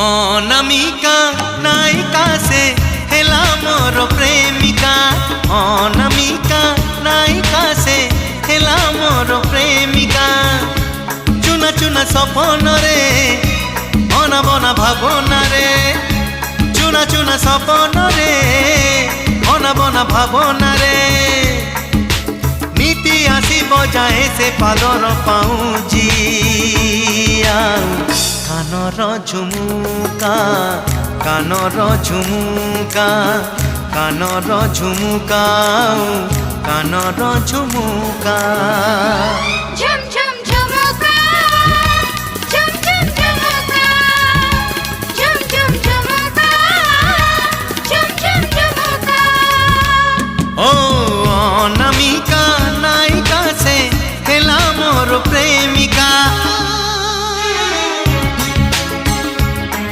অনামিকা নায়িকা সে হেলা মোর প্রেমিকা। অনামিকা নায়িকা সে হেলা মোর প্রেমিকা। চুনা চুনা সপনরে অনাবনা ভাবনারে। চুনা চুনা সপনরে অনাবনা ভাবনারে। নীতি আসিব যায়ে সে পালর পাউজি। কানর ঝুমুকা কানর ঝুমুকা কানর ঝুমুকা কানর ঝুমুকা। ঝুম ঝুম